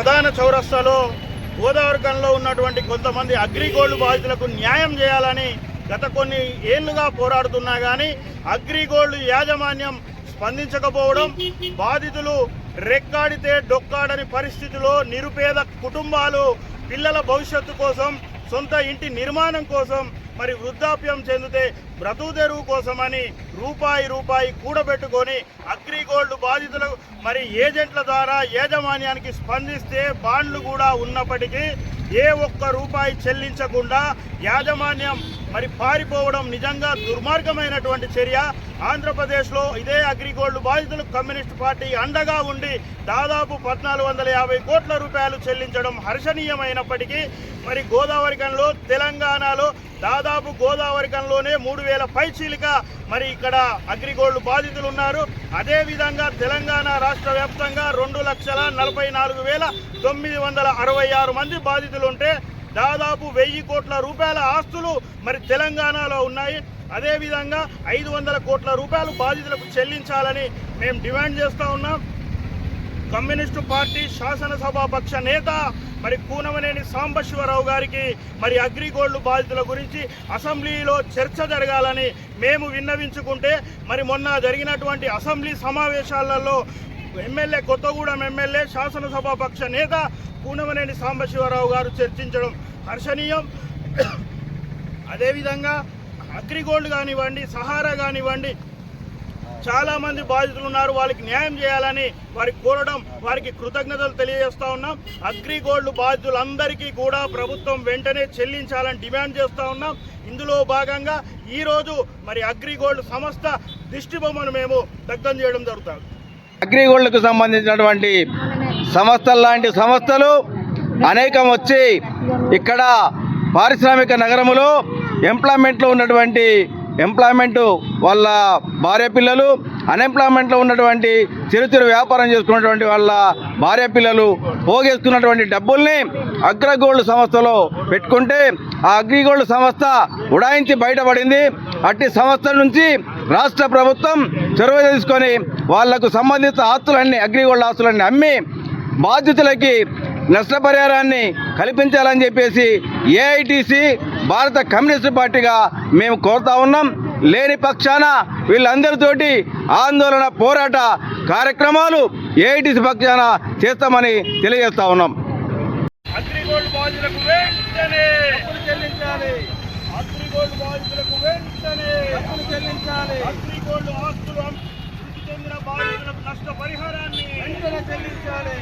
ప్రధాన చౌరస్తాలో గోదావరికంలో ఉన్నటువంటి కొంతమంది అగ్రిగోల్డ్ బాధితులకు న్యాయం చేయాలని గత కొన్ని ఏళ్లుగా పోరాడుతున్నా కానీ అగ్రిగోల్డ్ యాజమాన్యం స్పందించకపోవడం, బాధితులు రెక్కాడితే డొక్కాడని పరిస్థితిలో నిరుపేద కుటుంబాలు పిల్లల భవిష్యత్తు కోసం, సొంత ఇంటి నిర్మాణం కోసం, మరి వృద్ధాప్యం చెందితే బ్రతుకు తెరువు కోసమని రూపాయి కూడబెట్టుకొని అగ్రిగోల్డ్ బాధితులకు మరి ఏజెంట్ల ద్వారా యాజమాన్యానికి స్పందిస్తే బాండ్లు కూడా ఉన్నప్పటికీ ఏ ఒక్క రూపాయి చెల్లించకుండా యాజమాన్యం మరి పారిపోవడం నిజంగా దుర్మార్గమైనటువంటి చర్య. ఆంధ్రప్రదేశ్లో ఇదే అగ్రిగోల్డ్ బాధితులకు కమ్యూనిస్ట్ పార్టీ అండగా ఉండి దాదాపు 1450 కోట్ల రూపాయలు చెల్లించడం హర్షణీయమైనప్పటికీ మరి గోదావరికంలో తెలంగాణలో దాదాపు గోదావరికంలోనే 3000 పైచీలిక మరి ఇక్కడ అగ్రిగోల్డ్ బాధితులు ఉన్నారు. అదేవిధంగా తెలంగాణ రాష్ట్ర వ్యాప్తంగా 2,44,966 మంది బాధితులు ఉంటే దాదాపు 1000 కోట్ల రూపాయల ఆస్తులు మరి తెలంగాణలో ఉన్నాయి. అదేవిధంగా 500 కోట్ల రూపాయలు బాధితులకు చెల్లించాలని మేము డిమాండ్ చేస్తూ ఉన్నాం. కమ్యూనిస్టు పార్టీ శాసనసభాపక్ష నేత మరి కూనమనేని సాంబశివరావు గారికి మరి అగ్రిగోల్డ్ బాధితుల గురించి అసెంబ్లీలో చర్చ జరగాలని మేము విన్నవించుకుంటే మరి మొన్న జరిగినటువంటి అసెంబ్లీ సమావేశాలలో ఎమ్మెల్యే కొత్తగూడెం ఎమ్మెల్యే శాసనసభాపక్ష నేత కూనమనేని సాంబశివరావు గారు చర్చించడం హర్షణీయం. అదేవిధంగా అగ్రిగోల్డ్ కానివ్వండి, సహారా కానివ్వండి, చాలామంది బాధితులు ఉన్నారు. వాళ్ళకి న్యాయం చేయాలని వారికి కోరడం, వారికి కృతజ్ఞతలు తెలియజేస్తూ ఉన్నాం. అగ్రిగోల్డ్ బాధితులందరికీ కూడా ప్రభుత్వం వెంటనే చెల్లించాలని డిమాండ్ చేస్తూ ఉన్నాం. ఇందులో భాగంగా ఈరోజు మరి అగ్రిగోల్డ్ సంస్థ దిష్టిబొమ్మను మేము దగ్ధం చేయడం జరుగుతుంది. అగ్రిగోల్డ్కు సంబంధించినటువంటి సంస్థలు లాంటి సంస్థలు అనేకం వచ్చి ఇక్కడ పారిశ్రామిక నగరములో ఎంప్లాయ్మెంట్లో ఉన్నటువంటి వాళ్ళ భార్య పిల్లలు, అన్ఎంప్లాయ్మెంట్లో ఉన్నటువంటి చిరు వ్యాపారం చేసుకున్నటువంటి వాళ్ళ భార్య పిల్లలు పోగేసుకున్నటువంటి డబ్బుల్ని అగ్రిగోల్డ్ సంస్థలో పెట్టుకుంటే ఆ అగ్రిగోల్డ్ సంస్థ ఉడాయించి బయటపడింది. అట్టి సంస్థ నుంచి రాష్ట్ర ప్రభుత్వం చొరవ తీసుకొని వాళ్లకు సంబంధిత ఆస్తులన్నీ, అగ్రిగోల్డ్ ఆస్తులన్నీ అమ్మి బాధితులకి నష్టపరిహారాన్ని కల్పించాలని చెప్పేసి ఏఐటీసీ భారత కమ్యూనిస్ట్ పార్టీగా మేము కోరుతా ఉన్నాం. లేని పక్షాన వీళ్ళందరితోటి ఆందోళన, పోరాట కార్యక్రమాలు ఏఐటీసీ పక్షాన చేస్తామని తెలియజేస్తా ఉన్నాం. అగ్రిగోల్డ్ బాధితులకు వెంటనే చెల్లించాలి. అగ్రిగోల్డ్ బాధితులకు వెంటనే చెల్లించాలి. అగ్రిగోల్డ్ ఆస్తులు మృతి చెందిన బాధితులకు నష్టపరిహారాన్ని వెంటనే చెల్లించాలి.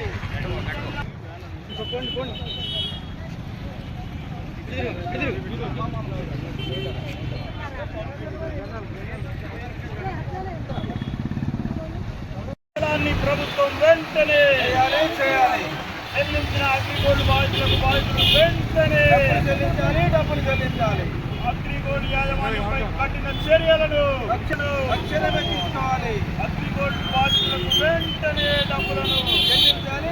ప్రభుత్వం వెంటనే చేయాలి. చెల్లించిన అగ్రిగోల్డ్ బాధితులకు వెంటనే డబ్బులు చెల్లించాలి. అగ్రిగోల్డ్ యాజమాన్యంపై కఠిన చర్యలను తక్షణమే తీసుకోవాలి. అగ్రిగోల్డ్ బాధితులకు వెంటనే డబ్బులను చెల్లించాలి.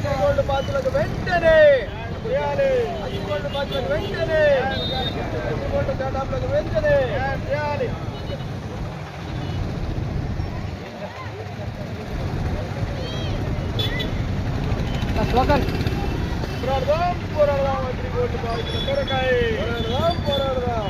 అగ్రిగోల్డ్ బాధితులకు వెంటనే చేయాలి. అగ్రిగోల్డ్ బాధితులకు వెంటనే, అగ్రిగోల్డ్ దాదాపులకు వెంటనే చేయాలి. పోరాడదాం అగ్రిగోల్డ్ బాధితుల కొరకై పోరాడదాం.